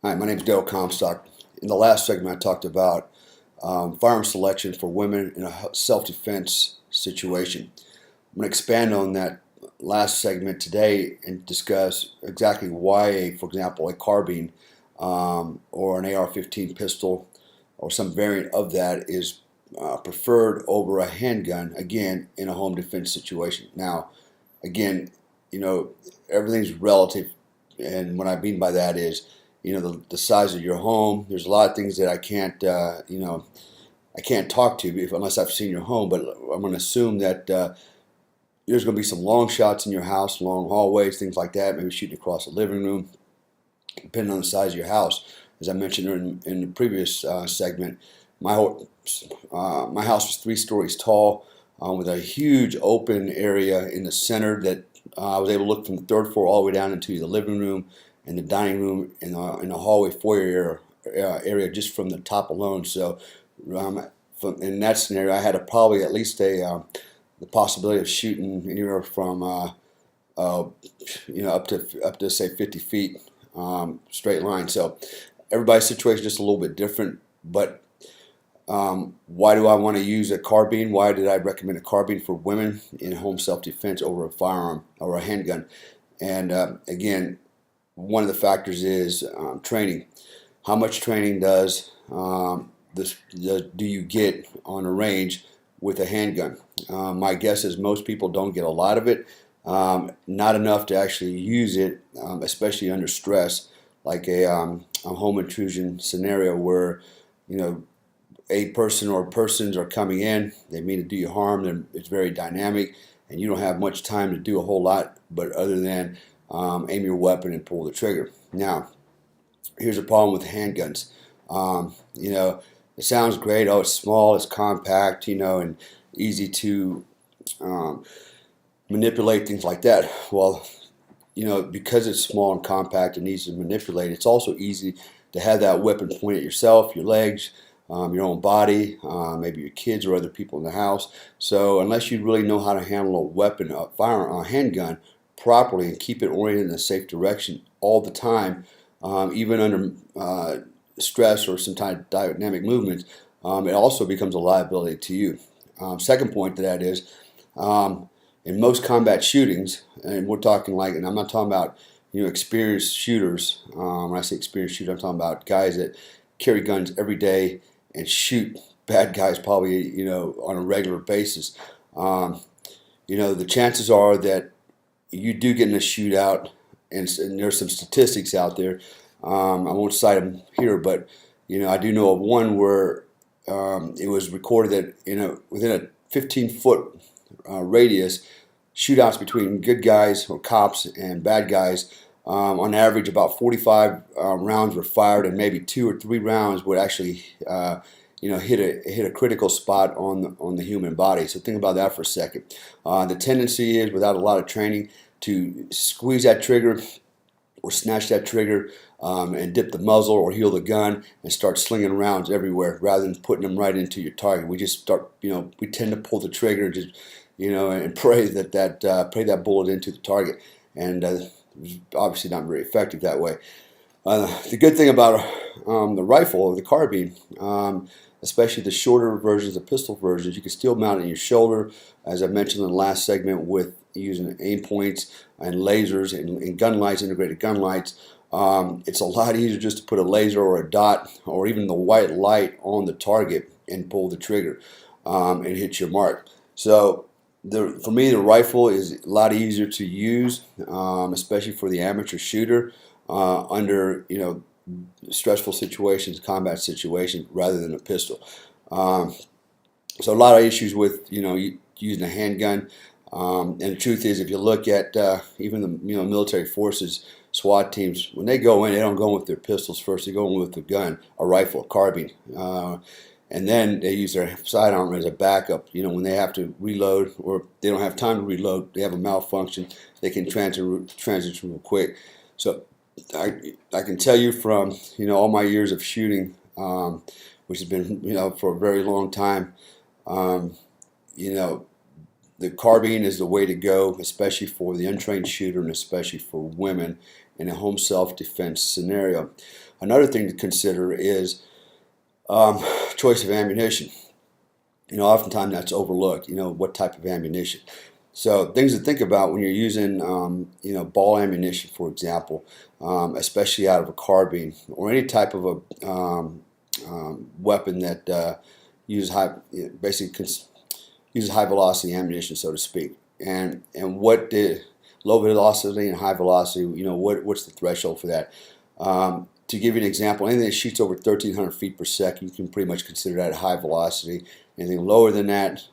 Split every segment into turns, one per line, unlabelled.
Hi, my name is Dale Comstock. In the last segment, I talked about firearm selection for women in a self-defense situation. I'm going to expand on that last segment today and discuss exactly why, for example, a carbine or an AR-15 pistol or some variant of that is preferred over a handgun, again, in a home defense situation. Now, again, everything's relative, and what I mean by that is, the size of your home. There's a lot of things that I can't, I can't talk to unless I've seen your home. But I'm going to assume that there's going to be some long shots in your house, long hallways, things like that. Maybe shooting across the living room, depending on the size of your house. As I mentioned in the previous segment, my my house was 3 stories tall, with a huge open area in the center that I was able to look from the third floor all the way down into the living room and the dining room and in the hallway foyer area just from the top alone. So in that scenario, I had probably at least the possibility of shooting anywhere from up to say 50 feet straight line. So everybody's situation is just a little bit different, but why do I want to use a carbine? Why did I recommend a carbine for women in home self-defense over a firearm or a handgun? And again, one of the factors is training. How much training do you get on a range with a handgun? My guess is most people don't get a lot of it, not enough to actually use it, especially under stress, like a home intrusion scenario where a person or persons are coming in, they mean to do you harm, and it's very dynamic, and you don't have much time to do a whole lot, but other than aim your weapon and pull the trigger. Now, here's a problem with handguns. It sounds great. Oh, it's small, it's compact, and easy to manipulate, things like that. Well, because it's small and compact and easy to manipulate, it's also easy to have that weapon point at yourself, your legs, your own body, maybe your kids or other people in the house. So unless you really know how to handle a weapon, a handgun properly and keep it oriented in a safe direction all the time, even under stress or some type of dynamic movements, it also becomes a liability to you. Second point to that is, in most combat shootings, and we're talking like, and I'm not talking about experienced shooters. When I say experienced shooters, I'm talking about guys that carry guns every day and shoot bad guys probably on a regular basis. The chances are that you do get in a shootout, and there's some statistics out there. I won't cite them here, but I do know of one where it was recorded that within a 15-foot radius, shootouts between good guys or cops and bad guys, on average about 45 rounds were fired, and maybe 2 or 3 rounds would actually hit a critical spot on the human body. So think about that for a second. The tendency is, without a lot of training, to squeeze that trigger or snatch that trigger and dip the muzzle or heel the gun and start slinging rounds everywhere rather than putting them right into your target. We just start, we tend to pull the trigger and just, and pray that bullet into the target. And it's obviously not very effective that way. The good thing about the rifle or the carbine, especially the shorter versions, the pistol versions, you can still mount it in your shoulder, as I mentioned in the last segment, with using aim points and lasers and gun lights, integrated gun lights. It's a lot easier just to put a laser or a dot or even the white light on the target and pull the trigger and hit your mark. So for me, the rifle is a lot easier to use, especially for the amateur shooter under stressful situations, combat situations, rather than a pistol. So a lot of issues with using a handgun. And the truth is, if you look at even the military forces, SWAT teams, when they go in, they don't go in with their pistols first. They go in with a gun, a rifle, a carbine, and then they use their sidearm as a backup. When they have to reload or they don't have time to reload, they have a malfunction, they can transition real quick. So I can tell you from all my years of shooting, which has been for a very long time, the carbine is the way to go, especially for the untrained shooter and especially for women in a home self-defense scenario. Another thing to consider is choice of ammunition. Oftentimes that's overlooked. What type of ammunition. So things to think about when you're using, ball ammunition, for example, especially out of a carbine or any type of a weapon that uses uses high velocity ammunition, so to speak. And what the low velocity and high velocity, what's the threshold for that? To give you an example, anything that shoots over 1,300 feet per second, you can pretty much consider that high velocity. Anything lower than that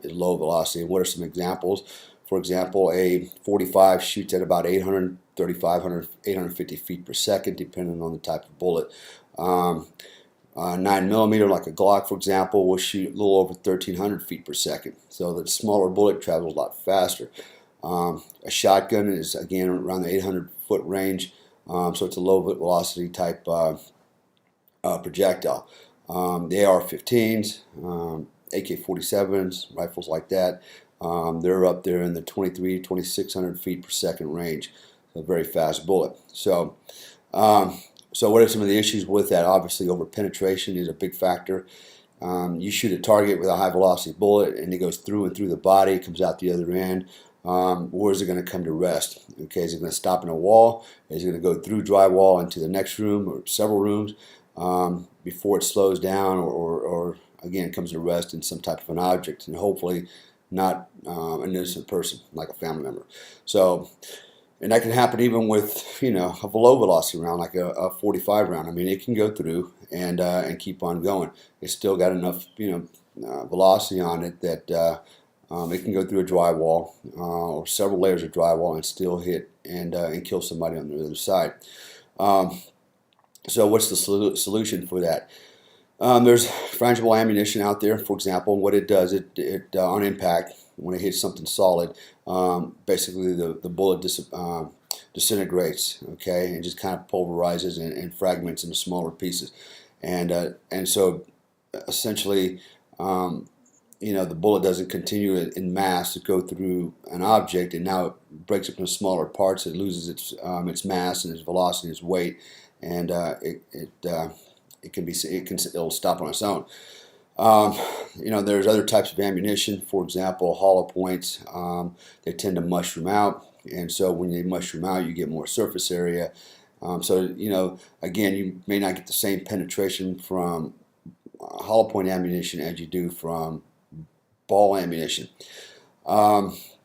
is low velocity. And what are some examples? For example, a 45 shoots at about 800, 3,500, 850 feet per second, depending on the type of bullet. 9mm, like a Glock, for example, will shoot a little over 1,300 feet per second. So the smaller bullet travels a lot faster. A shotgun is, again, around the 800-foot range. So it's a low velocity type projectile. The AR-15s, AK-47s, rifles like that, they're up there in the 2,600 feet per second range. So a very fast bullet. So what are some of the issues with that? Obviously, over penetration is a big factor. You shoot a target with a high velocity bullet and it goes through and through the body, comes out the other end. Where is it going to come to rest? Okay, is it going to stop in a wall? Is it going to go through drywall into the next room or several rooms before it slows down or again comes to rest in some type of an object, and hopefully not an innocent person like a family member. So, and that can happen even with a low velocity round like a 45 round. I mean, it can go through and keep on going. It's still got enough velocity on it that it can go through a drywall or several layers of drywall and still hit and kill somebody on the other side. So what's the solution for that? There's frangible ammunition out there, for example. What it does, it on impact, when it hits something solid, basically the bullet disintegrates, okay, and just kind of pulverizes and fragments into smaller pieces. And so essentially, the bullet doesn't continue in mass to go through an object, and now it breaks up into smaller parts. It loses its mass and its velocity, its weight, and it'll stop on its own. There's other types of ammunition. For example, hollow points. They tend to mushroom out, and so when they mushroom out, you get more surface area. Again, you may not get the same penetration from hollow point ammunition as you do from ball ammunition.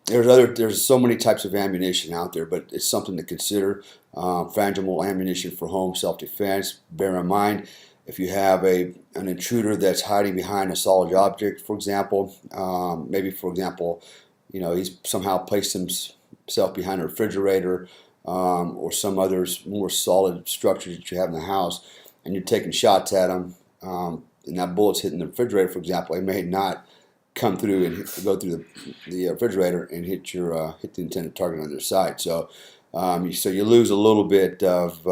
There's so many types of ammunition out there, but it's something to consider. Frangible ammunition for home self-defense. Bear in mind, if you have an intruder that's hiding behind a solid object, for example, maybe for example, he's somehow placed himself behind a refrigerator or some other more solid structure that you have in the house, and you're taking shots at him, and that bullet's hitting the refrigerator, for example. It may not come through and go through the refrigerator and hit the intended target on their side. So you lose a little bit of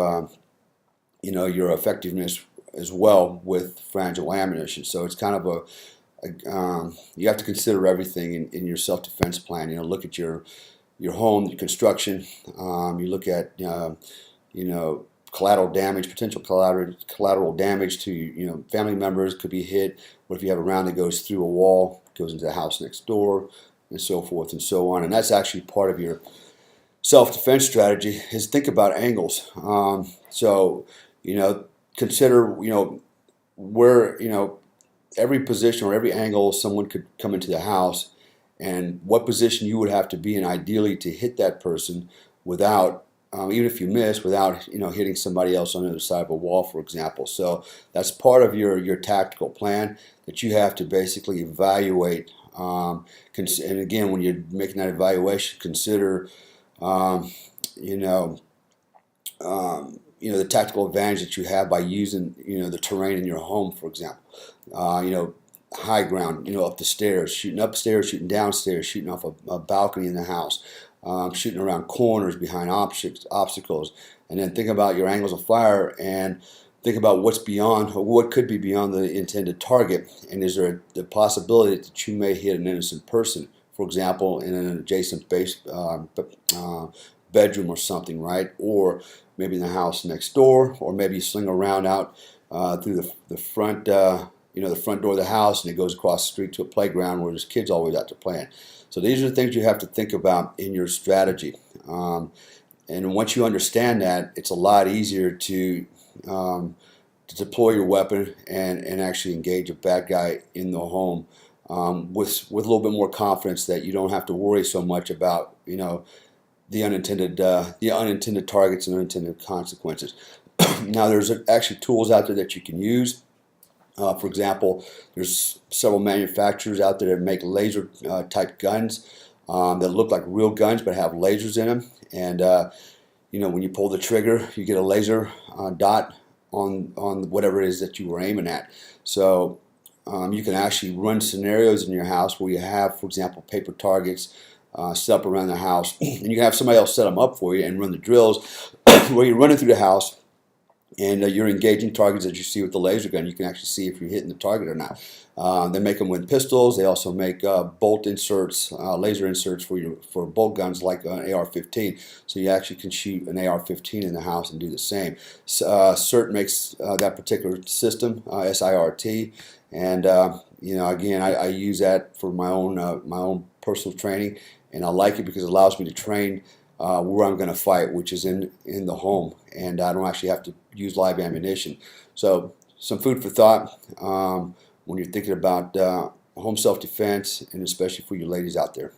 your effectiveness as well with frangible ammunition. So it's kind of you have to consider everything in your self-defense plan. Look at your home, your construction. You look at collateral damage, potential collateral damage to family members could be hit. What if you have a round that goes through a wall, goes into the house next door, and so forth and so on. And that's actually part of your self-defense strategy, is think about angles. Consider where every position or every angle someone could come into the house, and what position you would have to be in ideally to hit that person without, even if you miss, without hitting somebody else on the other side of a wall, for example. So that's part of your tactical plan that you have to basically evaluate. And again, when you're making that evaluation, consider the tactical advantage that you have by using the terrain in your home, for example. High ground, up the stairs, shooting upstairs, shooting downstairs, shooting off a balcony in the house, shooting around corners, behind obstacles, and then think about your angles of fire and think about what's beyond, or what could be beyond the intended target, and is there the possibility that you may hit an innocent person, for example, in an adjacent bedroom or something, right? Or maybe in the house next door, or maybe you sling a round out through the front, the front door of the house, and it goes across the street to a playground where there's kids always out there playing. So these are the things you have to think about in your strategy. And once you understand that, it's a lot easier to deploy your weapon and actually engage a bad guy in the home with a little bit more confidence that you don't have to worry so much about the unintended targets and unintended consequences. Now, there's actually tools out there that you can use. For example, there's several manufacturers out there that make laser type guns that look like real guns but have lasers in them. And when you pull the trigger, you get a laser dot on whatever it is that you were aiming at. So you can actually run scenarios in your house where you have, for example, paper targets set up around the house, and you can have somebody else set them up for you and run the drills where you're running through the house and you're engaging targets that you see with the laser gun. You can actually see if you're hitting the target or not. They make them with pistols. They also make bolt inserts, laser inserts for bolt guns like an AR-15. So you actually can shoot an AR-15 in the house and do the same. SIRT makes that particular system, SIRT, and again, I use that for my own personal training, and I like it because it allows me to train where I'm going to fight, which is in the home, and I don't actually have to use live ammunition. So some food for thought when you're thinking about home self-defense, and especially for you ladies out there.